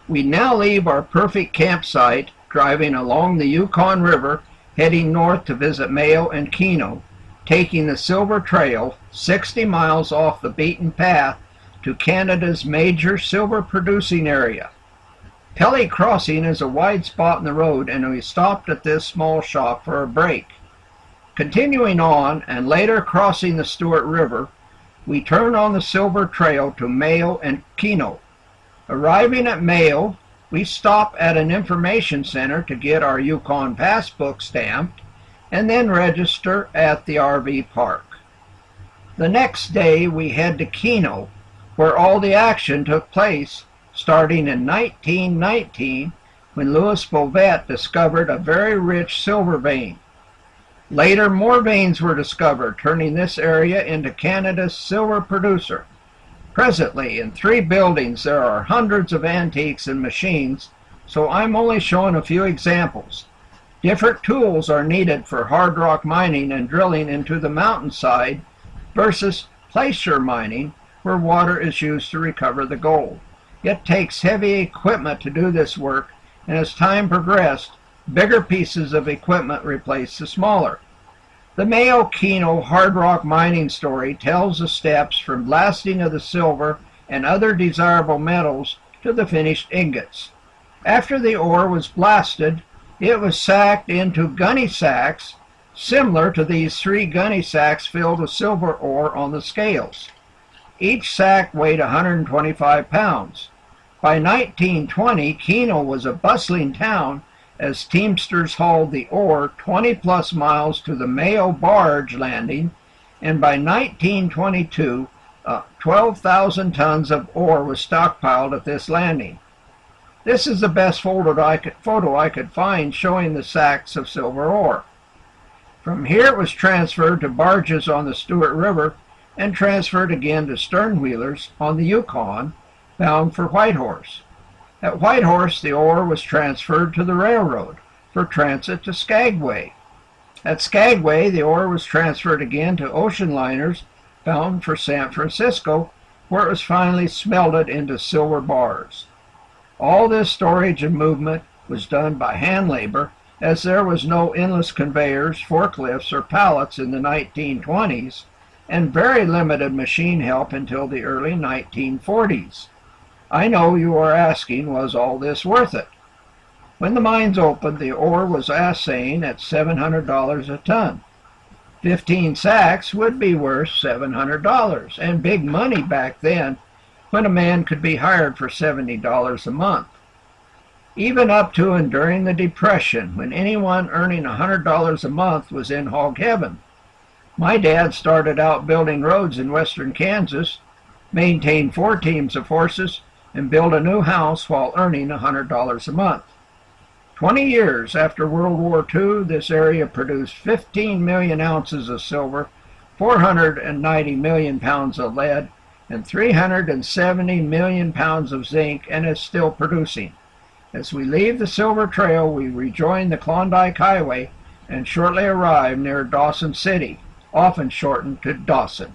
We now leave our perfect campsite, driving along the Yukon River, heading north to visit Mayo and Keno, taking the Silver Trail 60 miles off the beaten path to Canada's major silver producing area. Pelly Crossing is a wide spot in the road, and we stopped at this small shop for a break. Continuing on and later crossing the Stewart River, we turn on the Silver Trail to Mayo and Keno. Arriving at Mayo, we stop at an information center to get our Yukon Passbook stamped and then register at the RV park. The next day we head to Keno, where all the action took place, starting in 1919 when Louis Bouvet discovered a very rich silver vein. Later, more veins were discovered, turning this area into Canada's silver producer. Presently, in 3 buildings, there are hundreds of antiques and machines, so I'm only showing a few examples. Different tools are needed for hard rock mining and drilling into the mountainside versus placer mining, where water is used to recover the gold. It takes heavy equipment to do this work, and as time progressed, bigger pieces of equipment replaced the smaller. The Mayo Keno hard rock mining story tells the steps from blasting of the silver and other desirable metals to the finished ingots. After the ore was blasted, it was sacked into gunny sacks, similar to these 3 gunny sacks filled with silver ore on the scales. Each sack weighed 125 pounds. By 1920, Keno was a bustling town as teamsters hauled the ore 20-plus miles to the Mayo barge landing, and by 1922, 12,000 tons of ore was stockpiled at this landing. This is the best photo I could find showing the sacks of silver ore. From here it was transferred to barges on the Stewart River and transferred again to sternwheelers on the Yukon, bound for Whitehorse. At Whitehorse, the ore was transferred to the railroad for transit to Skagway. At Skagway, the ore was transferred again to ocean liners bound for San Francisco, where it was finally smelted into silver bars. All this storage and movement was done by hand labor, as there was no endless conveyors, forklifts, or pallets in the 1920s, and very limited machine help until the early 1940s. I know you are asking, was all this worth it? When the mines opened, the ore was assaying at $700 a ton. 15 sacks would be worth $700, and big money back then, when a man could be hired for $70 a month. Even up to and during the Depression, when anyone earning $100 a month was in hog heaven. My dad started out building roads in western Kansas, maintained 4 teams of horses, and built a new house while earning $100 a month. 20 years after World War II, this area produced 15 million ounces of silver, 490 million pounds of lead, and 370 million pounds of zinc, and is still producing. As we leave the Silver Trail, we rejoin the Klondike Highway and shortly arrive near Dawson City, often shortened to Dawson.